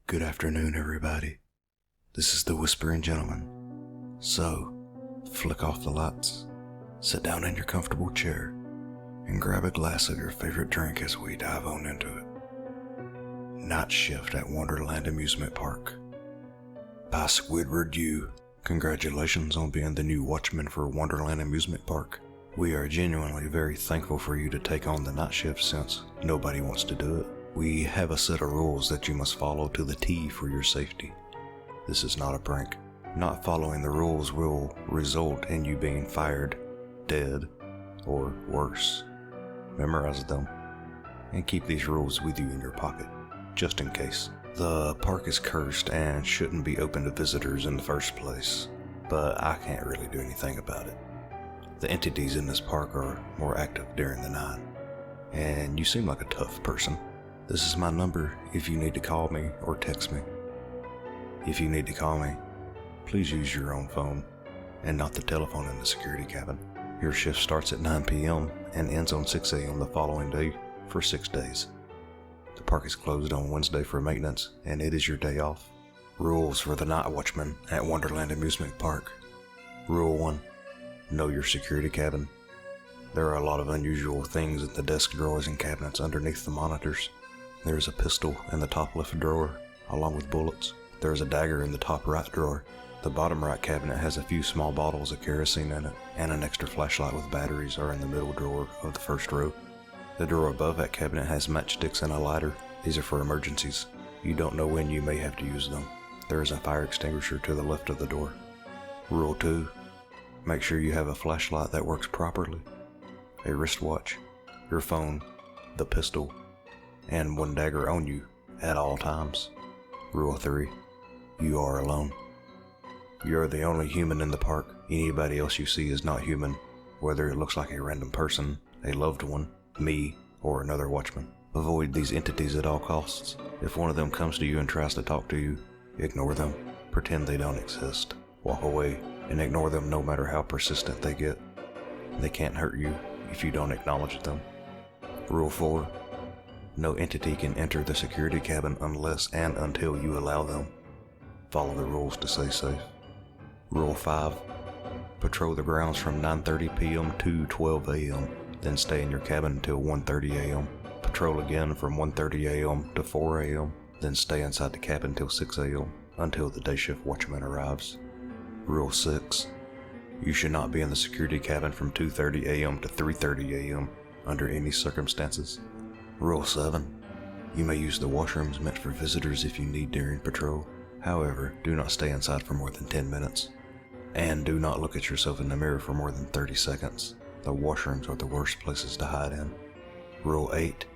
Good afternoon, everybody. This is the Whispering Gentleman. So, flick off the lights, sit down in your comfortable chair, and grab a glass of your favorite drink as we dive on into it. Nightshift at Wonderland Amusement Park by SquidwardeU. Congratulations on being the new watchman for Wonderland Amusement Park. We are genuinely very thankful for you to take on the night shift since nobody wants to do it. We have a set of rules that you must follow to the T for your safety. This is not a prank. Not following the rules will result in you being fired, dead, or worse. Memorize them, and keep these rules with you in your pocket, just in case. The park is cursed and shouldn't be open to visitors in the first place, but I can't really do anything about it. The entities in this park are more active during the night, and you seem like a tough person. This is my number if you need to call me or text me. If you need to call me, please use your own phone and not the telephone in the security cabin. Your shift starts at 9 p.m. and ends on 6 a.m. the following day for 6 days. The park is closed on Wednesday for maintenance, and it is your day off. Rules for the night watchman at Wonderland Amusement Park. Rule 1. Know your security cabin. There are a lot of unusual things in the desk drawers and cabinets underneath the monitors. There is a pistol in the top left drawer, along with bullets. There is a dagger in the top right drawer. The bottom right cabinet has a few small bottles of kerosene in it, and an extra flashlight with batteries are in the middle drawer of the first row. The drawer above that cabinet has matchsticks and a lighter. These are for emergencies. You don't know when you may have to use them. There is a fire extinguisher to the left of the door. Rule 2. Make sure you have a flashlight that works properly, a wristwatch, your phone, the pistol, and one dagger on you at all times. Rule 3. You are alone. You are the only human in the park. Anybody else you see is not human, whether it looks like a random person, a loved one, me, or another watchman. Avoid these entities at all costs. If one of them comes to you and tries to talk to you, ignore them. Pretend they don't exist. Walk away and ignore them no matter how persistent they get. They can't hurt you if you don't acknowledge them. Rule 4. No entity can enter the security cabin unless and until you allow them. Follow the rules to stay safe. Rule 5. Patrol the grounds from 9:30 p.m. to 12 a.m. Then stay in your cabin until 1:30 a.m. Patrol again from 1:30 a.m. to 4 a.m. Then stay inside the cabin till 6 a.m. until the day shift watchman arrives. Rule 6. You should not be in the security cabin from 2:30 a.m. to 3:30 a.m. under any circumstances. Rule 7. You may use the washrooms meant for visitors if you need during patrol. However, do not stay inside for more than 10 minutes. And do not look at yourself in the mirror for more than 30 seconds. The washrooms are the worst places to hide in. Rule 8.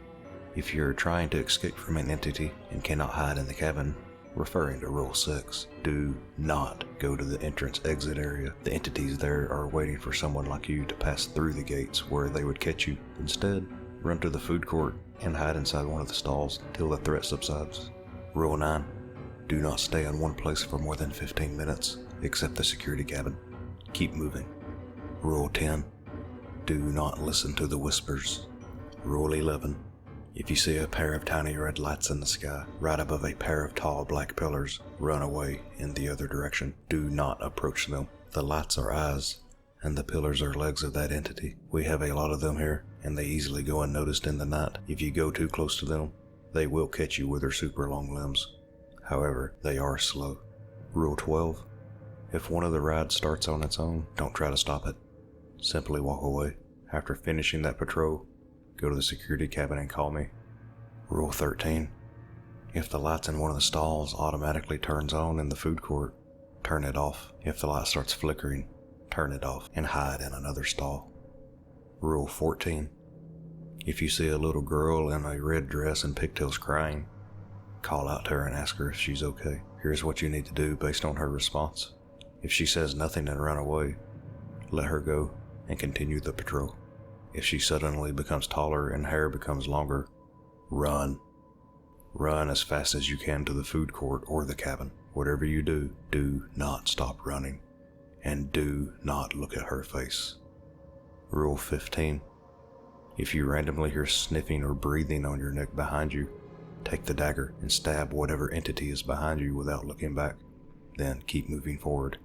If you're trying to escape from an entity and cannot hide in the cabin, referring to Rule 6, do not go to the entrance-exit area. The entities there are waiting for someone like you to pass through the gates where they would catch you. Instead, run to the food court and hide inside one of the stalls until the threat subsides. Rule 9. Do not stay in one place for more than 15 minutes, except the security cabin. Keep moving. Rule 10. Do not listen to the whispers. Rule 11. If you see a pair of tiny red lights in the sky, right above a pair of tall black pillars, run away in the other direction. Do not approach them. The lights are eyes, and the pillars are legs of that entity. We have a lot of them here, and they easily go unnoticed in the night. If you go too close to them, they will catch you with their super long limbs. However, they are slow. Rule 12. If one of the rides starts on its own, don't try to stop it. Simply walk away. After finishing that patrol, go to the security cabin and call me. Rule 13. If the lights in one of the stalls automatically turns on in the food court, turn it off. If the light starts flickering, turn it off and hide in another stall. Rule 14. If you see a little girl in a red dress and pigtails crying, call out to her and ask her if she's okay. Here's what you need to do based on her response. If she says nothing and run away, let her go and continue the patrol. If she suddenly becomes taller and hair becomes longer, run. Run as fast as you can to the food court or the cabin. Whatever you do, do not stop running. And do not look at her face. Rule 15. If you randomly hear sniffing or breathing on your neck behind you, Take the dagger and stab whatever entity is behind you without looking back. Then keep moving forward.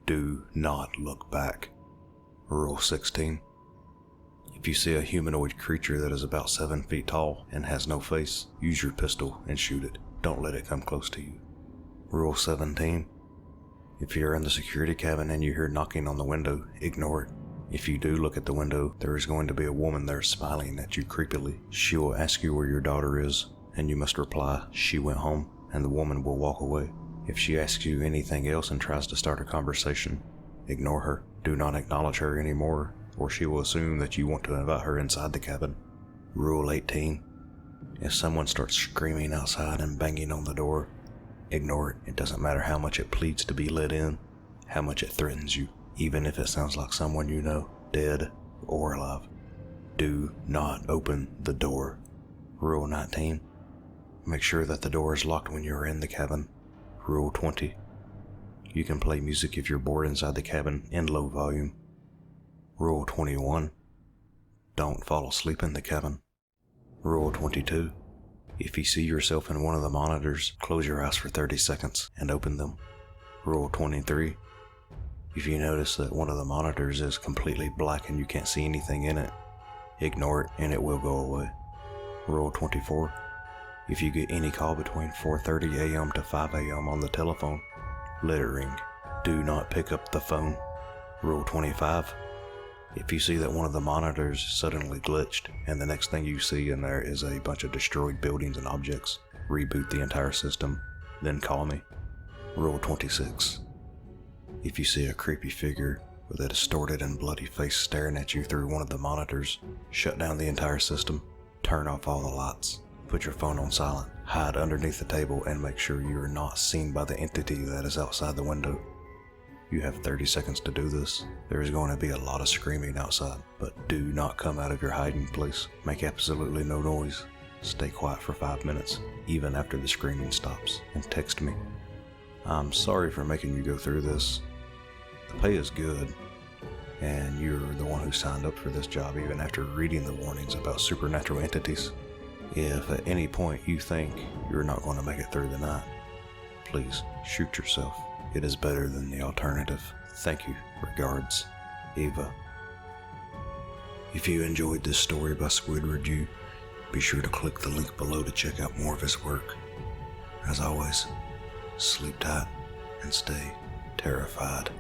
Do not look back. Rule 16. If you see a humanoid creature that is about 7 feet tall and has no face, use your pistol and shoot it. Don't let it come close to you. Rule 17. If you're in the security cabin and you hear knocking on the window, ignore it. If you do look at the window, there is going to be a woman there smiling at you creepily. She will ask you where your daughter is, and you must reply, "She went home," and the woman will walk away. If she asks you anything else and tries to start a conversation, ignore her. Do not acknowledge her anymore, or she will assume that you want to invite her inside the cabin. Rule 18. If someone starts screaming outside and banging on the door, ignore it. It doesn't matter how much it pleads to be let in, how much it threatens you, even if it sounds like someone you know, dead or alive. Do not open the door. Rule 19. Make sure that the door is locked when you are in the cabin. Rule 20. You can play music if you're bored inside the cabin in low volume. Rule 21. Don't fall asleep in the cabin. Rule 22. If you see yourself in one of the monitors, close your eyes for 30 seconds and open them. Rule 23. If you notice that one of the monitors is completely black and you can't see anything in it, ignore it and it will go away. Rule 24. If you get any call between 4:30 a.m. to 5 a.m. on the telephone, let it ring. Do not pick up the phone. Rule 25. If you see that one of the monitors suddenly glitched and the next thing you see in there is a bunch of destroyed buildings and objects, reboot the entire system, then call me. Rule 26. If you see a creepy figure with a distorted and bloody face staring at you through one of the monitors, shut down the entire system, turn off all the lights, put your phone on silent, hide underneath the table, and make sure you are not seen by the entity that is outside the window. You have 30 seconds to do this. There is going to be a lot of screaming outside, but do not come out of your hiding place. Make absolutely no noise. Stay quiet for 5 minutes, even after the screaming stops, and text me. I'm sorry for making you go through this. The pay is good, and you're the one who signed up for this job even after reading the warnings about supernatural entities. If at any point you think you're not going to make it through the night, please shoot yourself. It is better than the alternative. Thank you. Regards, Eva. If you enjoyed this story by SquidwardeU, be sure to click the link below to check out more of his work. As always, sleep tight and stay terrified.